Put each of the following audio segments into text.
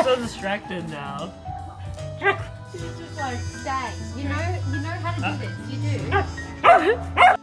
so distracted now. She's just like, stay. You know how to do this. You do.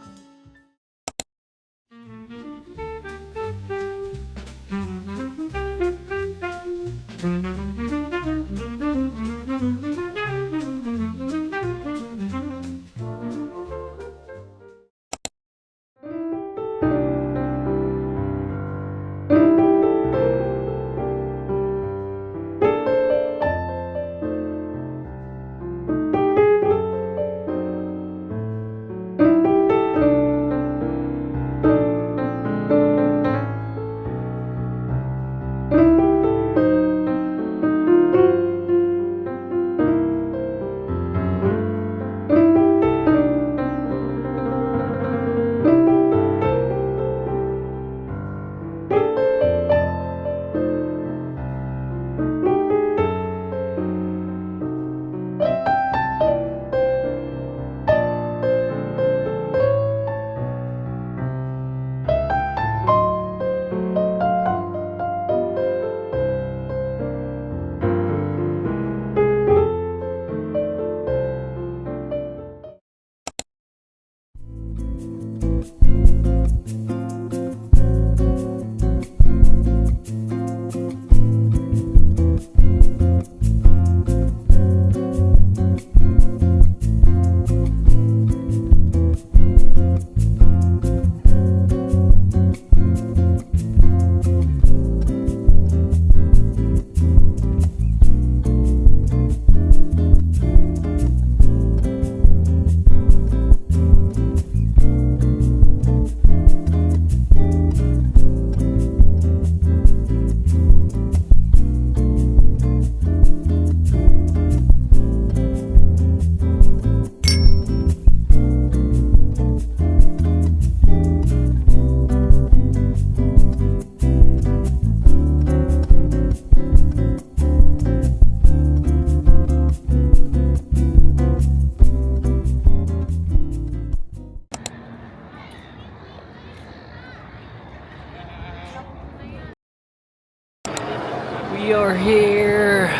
We are here.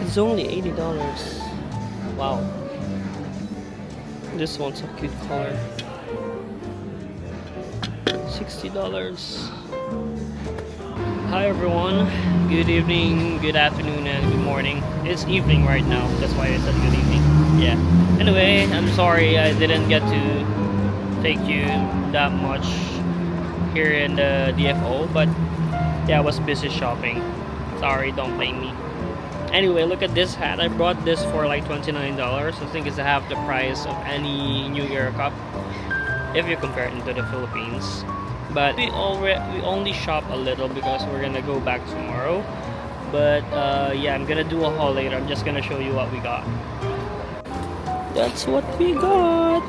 It's only $80. Wow. This one's a cute color. $60. Hi everyone. Good evening, good afternoon, and good morning. It's evening right now. That's why I said good evening. Yeah. Anyway, I'm sorry I didn't get to take you that much here in the DFO, but yeah, I was busy shopping. Sorry, don't blame me. Anyway, look at this hat. I brought this for like $29. I think it's half the price of any New Year cup if you compare it to the Philippines. But we only shop a little because we're gonna go back tomorrow. But yeah, I'm gonna do a haul later. I'm just gonna show you what we got. That's what we got.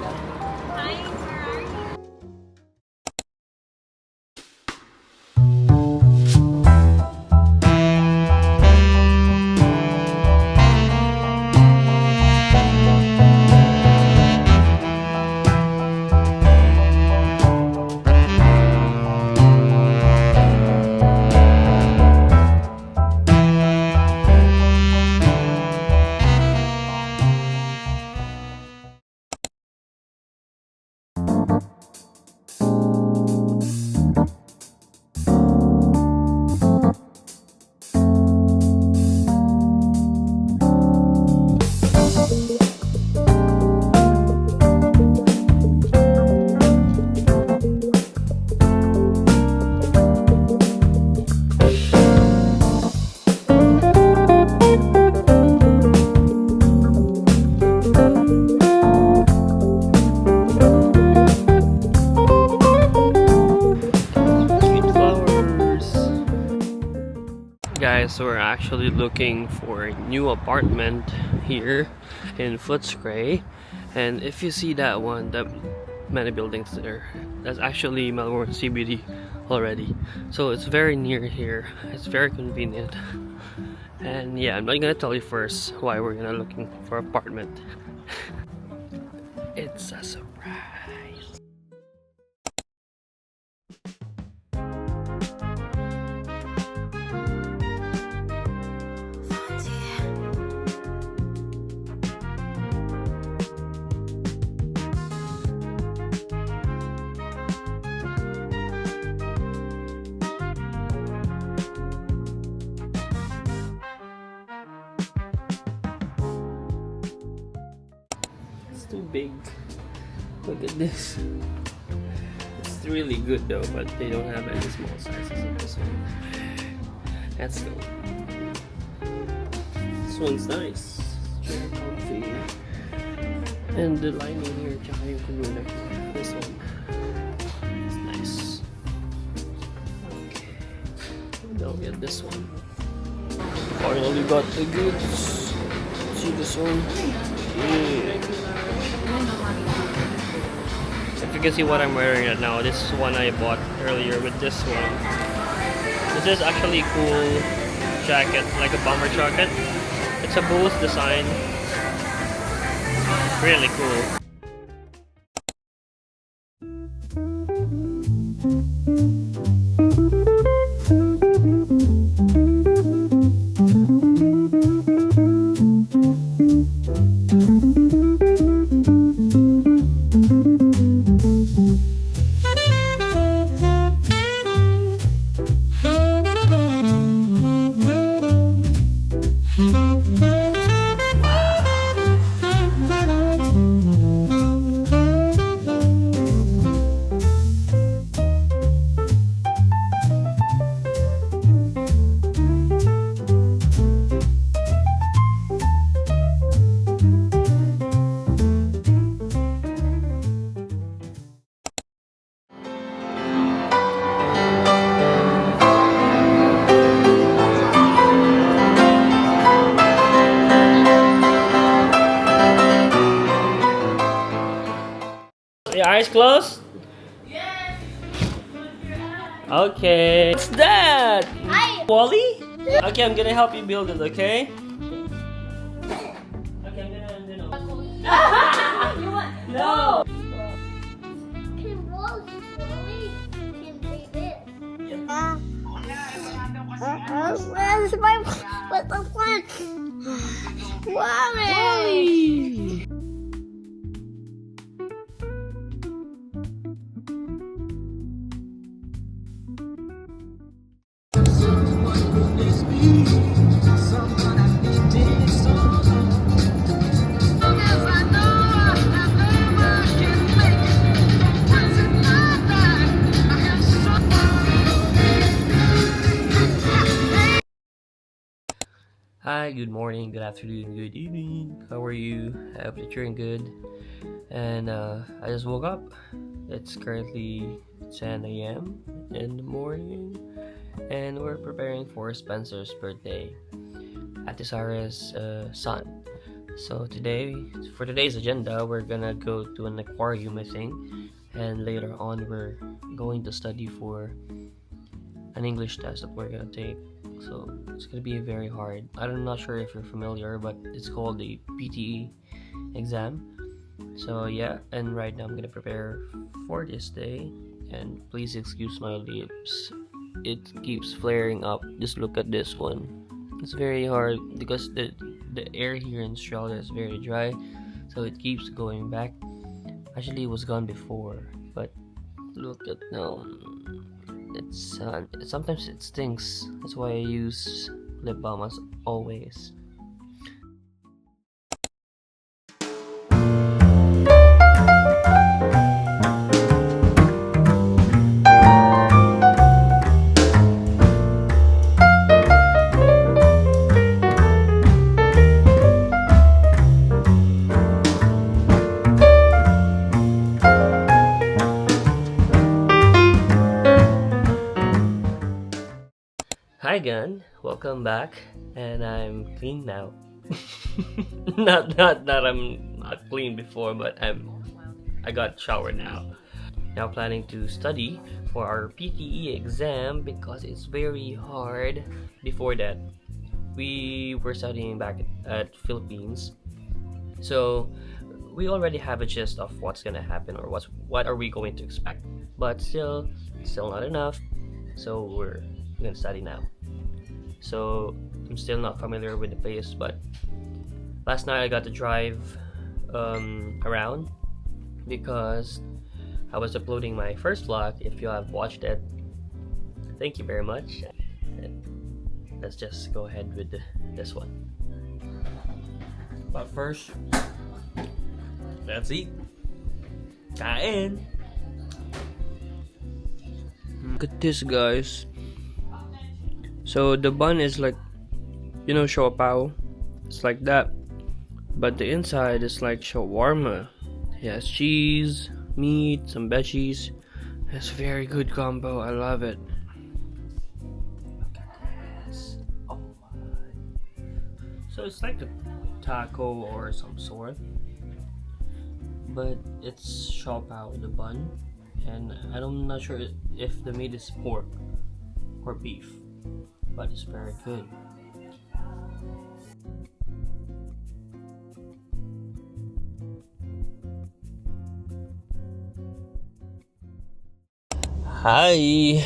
Guys, so we're actually looking for a new apartment here in Footscray, and if you see that one, that many buildings there, that's actually Melbourne CBD already. So it's very near here, it's very convenient, and yeah, I'm not gonna tell you first why we're gonna looking for apartment. It's a surprise. too big. Look at this. It's really good though, but they don't have any small sizes in this one. Let's go. This one's nice. It's very comfy. And the lining here, tsaka yung kuluna. This one. It's nice. Okay. Now we get this one. Finally got the goods. See this one? Yeah. If you can see what I'm wearing right now, this is one I bought earlier with this one. This is actually a cool jacket, like a bomber jacket. It's a Bulls design. Really cool. Your eyes closed? Yes. Okay. What's that? Hi. Wally? Okay, I'm gonna help you build it, okay? Okay, I'm gonna You want? No! Can roll slowly. Can do this. Where's my? What's the one? Wally. Hi, good morning, good afternoon, good evening. How are you? I hope that you're doing good. And I just woke up. It's currently 10 a.m. in the morning, and we're preparing for Spencer's birthday, Ate Sarah's son. So for today's agenda, we're gonna go to an aquarium, I think, and later on we're going to study for an English test that we're gonna take. So it's gonna be very hard. I'm not sure if you're familiar, but it's called the PTE exam. So yeah, and right now I'm gonna prepare for this day. And please excuse my lips. It keeps flaring up. Just look at this one. It's very hard because the air here in Australia is very dry, so it keeps going back. Actually, it was gone before, but look at now. It's sometimes it stinks. That's why I use lip balm as always. Hi again, welcome back, and I'm clean now. not I'm not clean before, but I got showered now. Now planning to study for our PTE exam because it's very hard. Before that, we were studying back at Philippines, so we already have a gist of what's gonna happen or what are we going to expect. But still not enough. So we're gonna study now. So I'm still not familiar with the place, but last night I got to drive around because I was uploading my first vlog. If you have watched it, thank you very much. Let's just go ahead with this one. But first, That's it. Kain. Look at this, guys. So the bun is like, you know, shopao. It's like that, but the inside is like shawarma. It has cheese, meat, some veggies. It's a very good combo. I love it. Oh my. So it's like a taco or some sort, but it's shopao, the bun, and I'm not sure if the meat is pork or beef, but it's very good. Hi.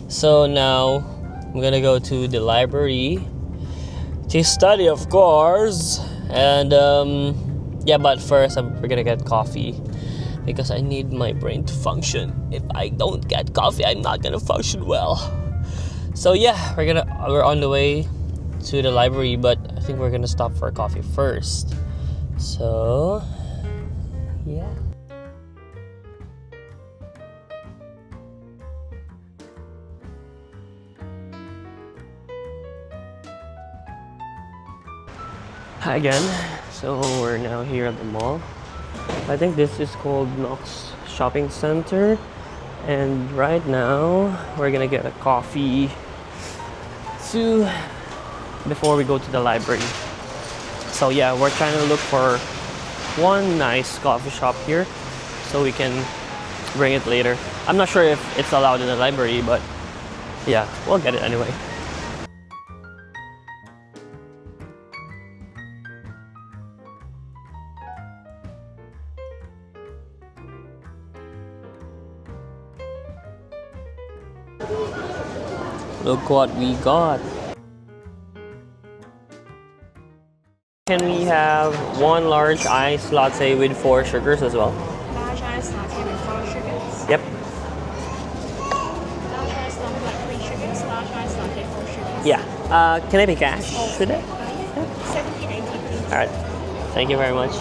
So now I'm gonna go to the library to study, of course. And yeah, but first we're gonna get coffee because I need my brain to function. If I don't get coffee, I'm not gonna function well. So yeah, we're on the way to the library, but I think we're gonna stop for coffee first. So yeah. Hi again. So we're now here at the mall. I think this is called Knox Shopping Center, and right now we're gonna get a coffee before we go to the library. So yeah, we're trying to look for one nice coffee shop here so we can bring it later. I'm not sure if it's allowed in the library, but yeah, we'll get it anyway. Look what we got. Can we have one large iced latte with 4 sugars as well? Large ice latte with 4 sugars. Yep. Large ice latte like 3 sugars. Large ice latte 4 sugars. Yeah. Can I pay cash today? Yeah. 70, 80, please. Alright. Thank you very much.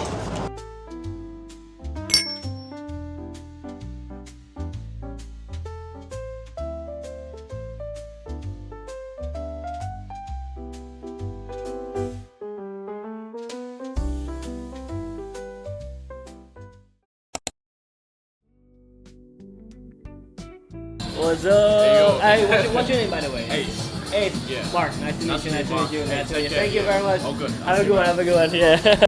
What's up? Hey, what's your name, by the way? Ace. Yeah. Mark, nice to meet you. Nice to meet you. Nice to meet you. Take Thank you care. very much. Oh, good. Have a good one. Have a good one. Yeah.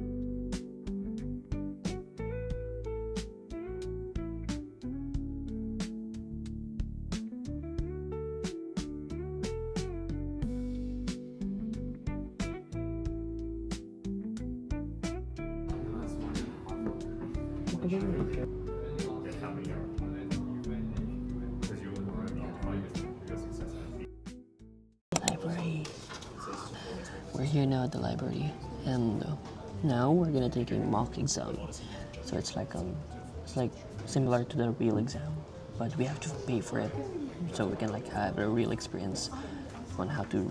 Library. We're here now at the library, and now we're gonna take a mock exam. So it's like similar to the real exam, but we have to pay for it, so we can like have a real experience on how to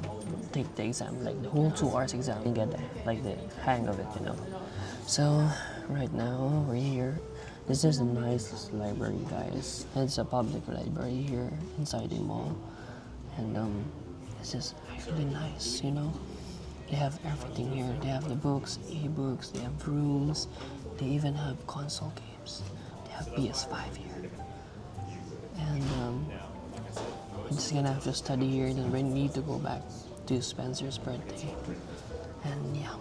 take the exam, like the whole 2 hours exam, and get like the hang of it, you know. So right now we're here. This is a nice library, guys. It's a public library here inside the mall, and this is really nice, you know. They have everything here. They have the books, e-books, they have rooms, they even have console games. They have PS5 here. And I'm just gonna have to study here, and then we need to go back to Spencer's birthday. And yeah,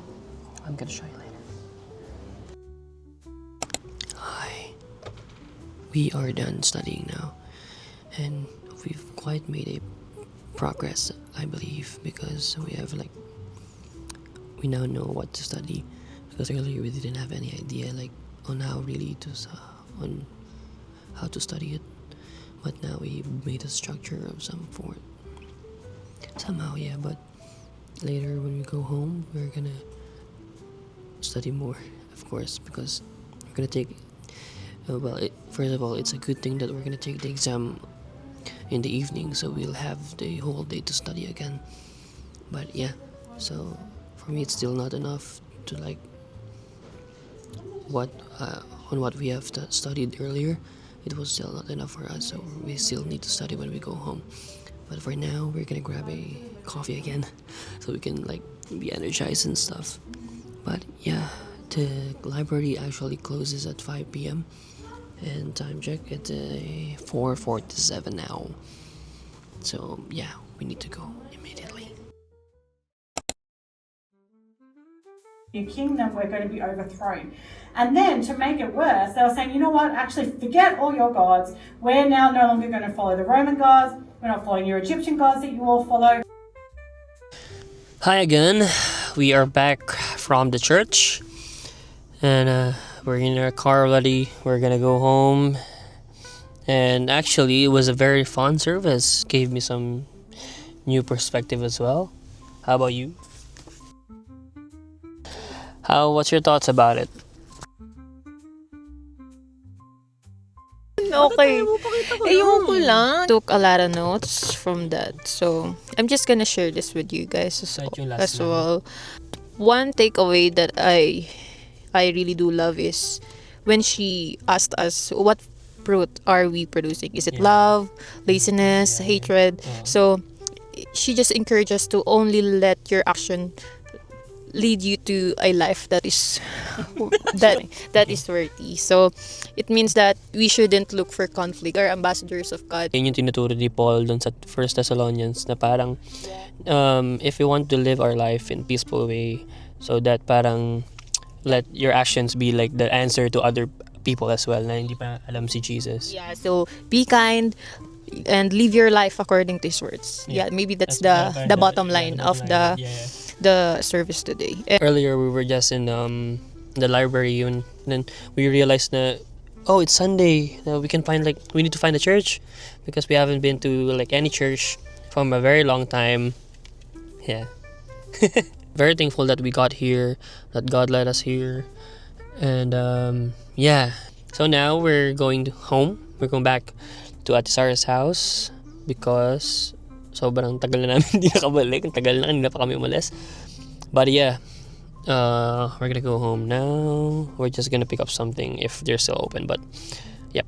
I'm gonna show you later. Hi. We are done studying now, and we've quite made a progress, I believe, because we now know what to study, because earlier we didn't have any idea like on how to study it, but now we made a structure of some sort somehow. Yeah, but later when we go home we're gonna study more, of course, because we're gonna take first of all, it's a good thing that we're gonna take the exam in the evening, so we'll have the whole day to study again. But yeah, so for me it's still not enough to what on what we have studied earlier, it was still not enough for us. So we still need to study when we go home. But for now, we're gonna grab a coffee again, so we can like be energized and stuff. But yeah, the library actually closes at 5 p.m. and time check it's 4:47 now. So yeah, we need to go immediately. Your kingdom, we're going to be overthrown. And then to make it worse, they were saying, you know what, actually forget all your gods. We're now no longer going to follow the Roman gods. We're not following your Egyptian gods that you all follow. Hi again. We are back from the church, and we're in our car already. We're gonna go home. And actually, it was a very fun service. Gave me some new perspective as well. How about you? What's your thoughts about it? Okay. Ayun ko lang. Took a lot of notes from that. So, I'm just gonna share this with you guys Kahit yung last as well. One takeaway that I really do love is when she asked us, what fruit are we producing? Is it love, laziness, hatred? So, she just encouraged us to only let your action lead you to a life that is that is worthy. So it means that we shouldn't look for conflict. Our ambassadors of God. Yun yung tinuturo ni Paul dun sa First Thessalonians na parang if we want to live our life in peaceful way, so that parang let your actions be like the answer to other people as well na hindi pa alam si Jesus. Yeah, so be kind and live your life according to his words. Yeah, maybe that's the bottom line of the service today. Earlier we were just in the library yun, and then we realized na it's Sunday, we need to find a church because we haven't been to like any church from a very long time. Yeah. Very thankful that we got here, that God led us here, and yeah. So now we're going home. We're going back to Ate Sarah's house because sobrang tagal na namin hindi nakabalik. Ang tagal na, kanina pa kami umalis. But yeah, we're gonna go home now. We're just gonna pick up something if they're still open. But yep.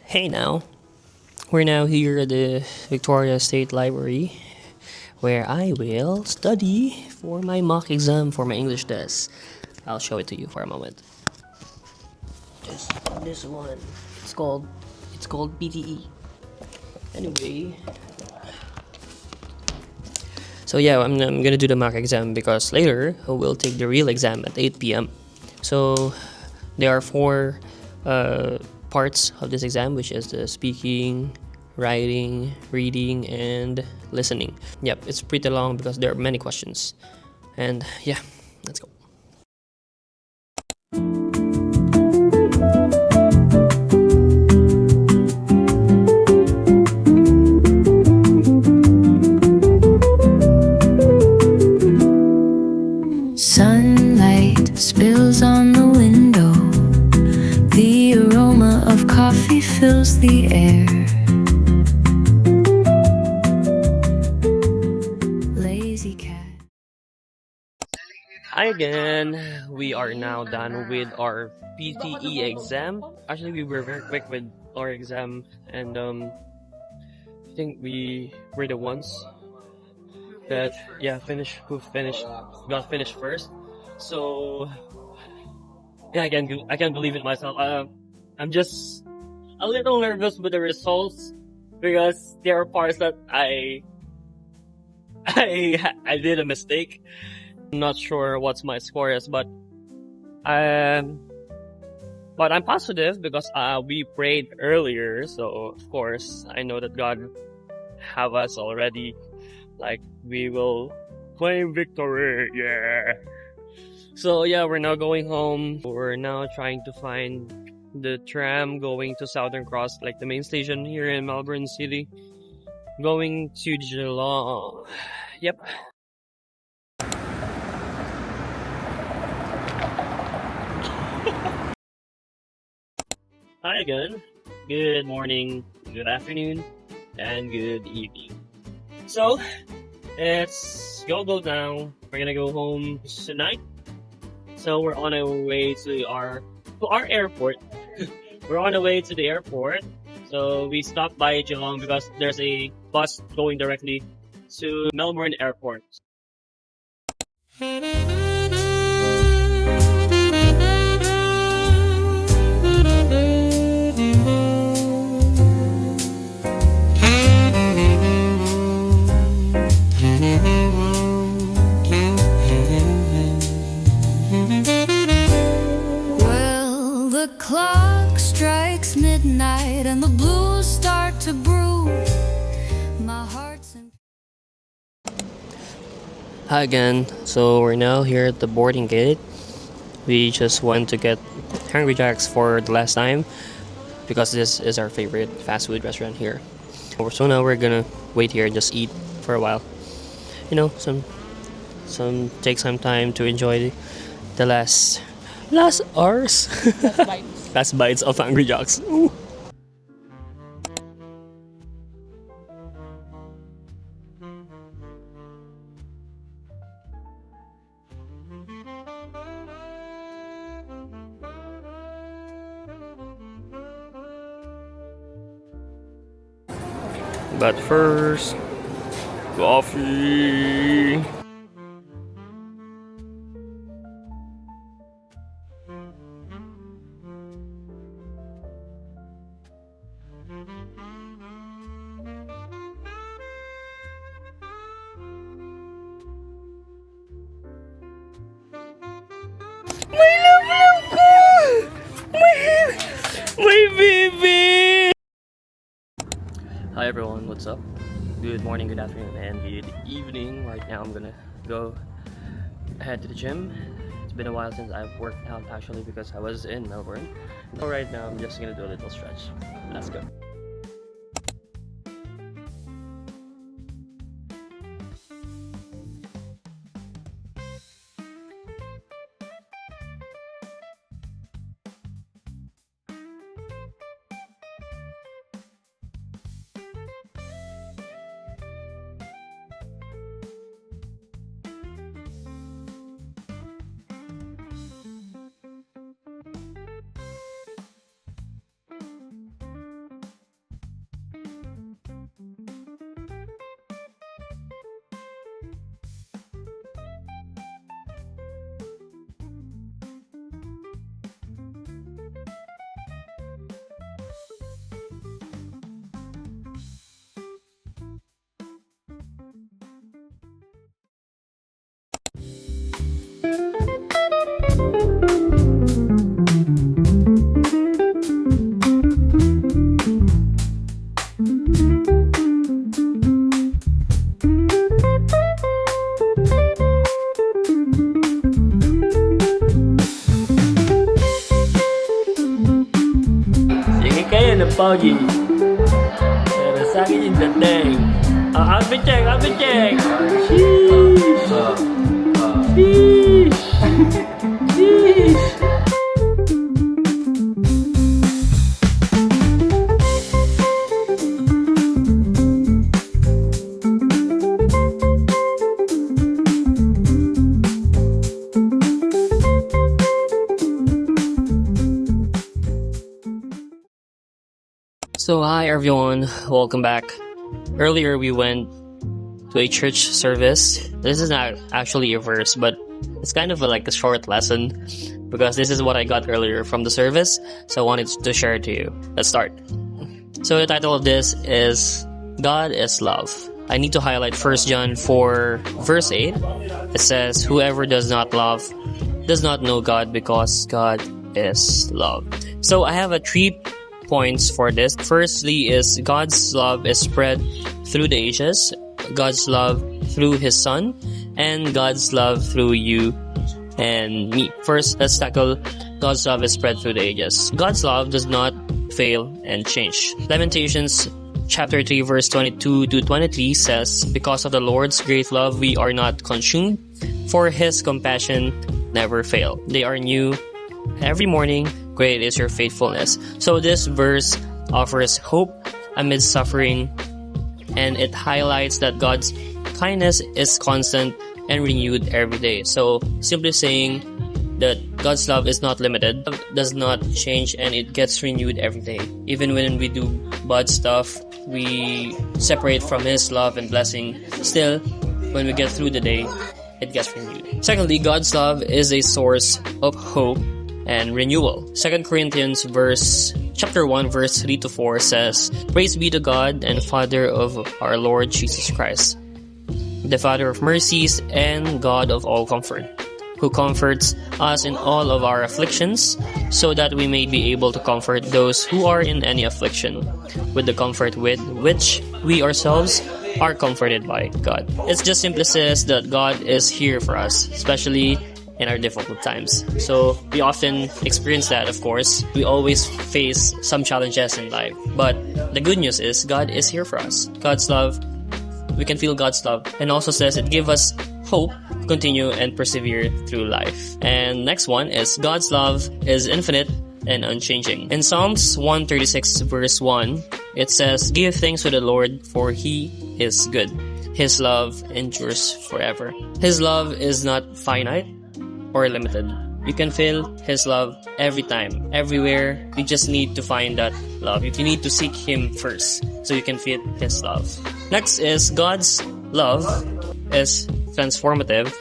Hey now, we're now here at the Victoria State Library where I will study for my mock exam for my English test. I'll show it to you for a moment. Just this one. It's called PTE. Anyway, so yeah, I'm gonna do the mock exam because later I will take the real exam at 8 p.m. So there are four parts of this exam, which is the speaking, writing, reading, and listening. Yep, it's pretty long because there are many questions. And yeah, let's go. Sunlight spills on the window. The aroma of coffee fills the air. Lazy cat. Hi again. We are now done with our PTE exam. Actually, we were very quick with our exam, and I think we were the ones that got finished first. So yeah, I can't believe it myself. I'm just a little nervous with the results because there are parts that I did a mistake. I'm not sure what my score is, but I'm positive because we prayed earlier, so of course I know that God have us already. Like we will claim victory, yeah. So yeah, we're now going home. We're now trying to find the tram going to Southern Cross, like the main station here in Melbourne City, going to Geelong. Yep. Hi again. Good morning, good afternoon, and good evening. So, it's go now. We're gonna go home tonight. So we're on our way to our airport. We're on the way to the airport. So we stopped by Geelong because there's a bus going directly to Melbourne Airport. Well, the clock strikes midnight and the blues start to brew. My heart's in. Hi again. So we're now here at the boarding gate. We just went to get Hungry Jack's for the last time because this is our favorite fast food restaurant here. So now we're gonna wait here and just eat for a while. You know, take some time to enjoy the last hours. Last bites of Hungry Jacks. Ooh. But first, coffee. My baby! Hi everyone, what's up? Good morning, good afternoon, and good evening. Right now I'm gonna go head to the gym. It's been a while since I've worked out actually because I was in Melbourne. So right now I'm just gonna do a little stretch. Let's go. Sige kayo ng pogi. Pero sa akin yung dating. I'll be check. Sheesh. Sheesh. Sheesh. So hi everyone, welcome back. Earlier we went to a church service. This is not actually a verse, but it's kind of like a short lesson because this is what I got earlier from the service, so I wanted to share it to you. Let's start. So the title of this is God is Love. I need to highlight 1 John 4 verse 8. It says, whoever does not love does not know God, because God is love. So I have 3 points for this. Firstly is God's love is spread through the ages, God's love through His Son, and God's love through you and me. First, let's tackle God's love is spread through the ages. God's love does not fail and change. Lamentations chapter 3 verse 22 to 23 says, because of the Lord's great love we are not consumed, for His compassion never fail. They are new every morning. Great is your faithfulness. So this verse offers hope amid suffering, and it highlights that God's kindness is constant and renewed every day. So simply saying that God's love is not limited, does not change, and it gets renewed every day. Even when we do bad stuff, we separate from His love and blessing. Still, when we get through the day, it gets renewed. Secondly, God's love is a source of hope and renewal. 2 Corinthians chapter 1 verse 3 to 4 says, praise be to God and Father of our Lord Jesus Christ, the Father of mercies and God of all comfort, who comforts us in all of our afflictions, so that we may be able to comfort those who are in any affliction with the comfort with which we ourselves are comforted by God. It just simply says that God is here for us, especially in our difficult times. So we often experience that, of course. We always face some challenges in life. But the good news is God is here for us. God's love, we can feel God's love. And also says it gives us hope to continue and persevere through life. And next one is God's love is infinite and unchanging. In Psalms 136 verse 1, it says, give thanks to the Lord, for He is good. His love endures forever. His love is not finite or limited. You can feel His love every time, everywhere. You just need to find that love. You need to seek Him first so you can feel His love. Next is God's love is transformative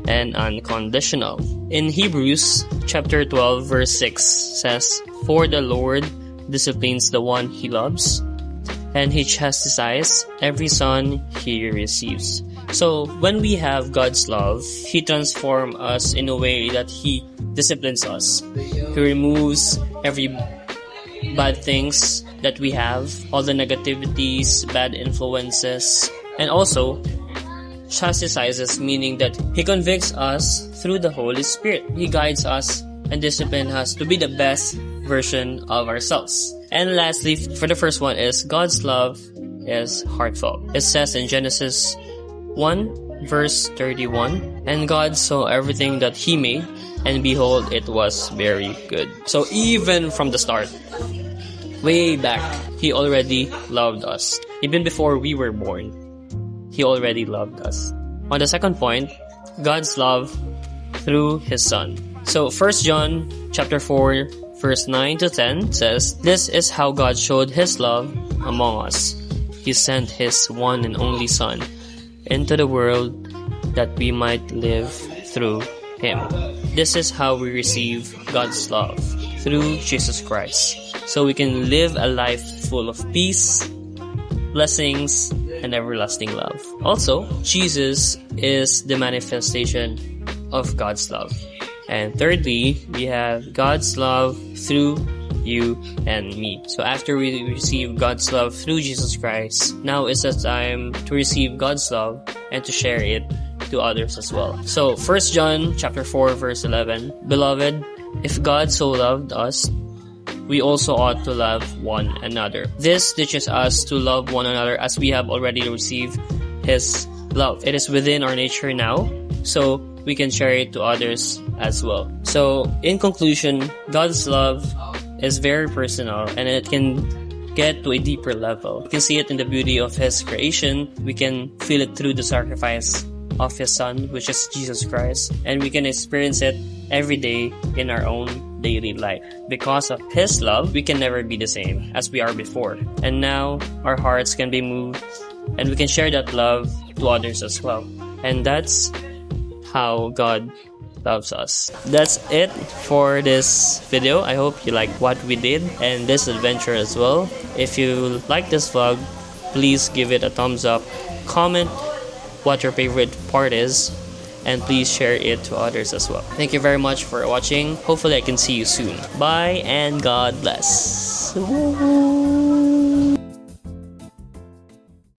and unconditional. In Hebrews chapter 12 verse 6 says, for the Lord disciplines the one He loves, and He chastises every son He receives. So when we have God's love, He transforms us in a way that He disciplines us. He removes every bad things that we have, all the negativities, bad influences, and also chastises, meaning that He convicts us through the Holy Spirit. He guides us and disciplines us to be the best version of ourselves. And lastly, for the first one is God's love is heartfelt. It says in Genesis 1 verse 31, and God saw everything that He made, and behold, it was very good. So even from the start, way back, He already loved us. Even before we were born, He already loved us. On the second point, God's love through His Son. So 1 John chapter 4 verse 9 to 10 says, this is how God showed His love among us. He sent His one and only Son into the world that we might live through Him. This is how we receive God's love, through Jesus Christ. So we can live a life full of peace, blessings, and everlasting love. Also, Jesus is the manifestation of God's love. And thirdly, we have God's love through you and me. So after we receive God's love through Jesus Christ, now is the time to receive God's love and to share it to others as well. So 1 John chapter 4 verse 11, beloved, if God so loved us, we also ought to love one another. This teaches us to love one another as we have already received His love. It is within our nature now, so we can share it to others as well. So in conclusion, God's love is very personal, and it can get to a deeper level. We can see it in the beauty of His creation. We can feel it through the sacrifice of His Son, which is Jesus Christ, and we can experience it every day in our own daily life. Because of His love, we can never be the same as we are before. And now our hearts can be moved, and we can share that love to others as well. And that's how God loves us. That's it for this video. I hope you like what we did and this adventure as well. If you like this vlog, please give it a thumbs up, comment what your favorite part is, and please share it to others as well. Thank you very much for watching. Hopefully I can see you soon. Bye and God bless. Woo.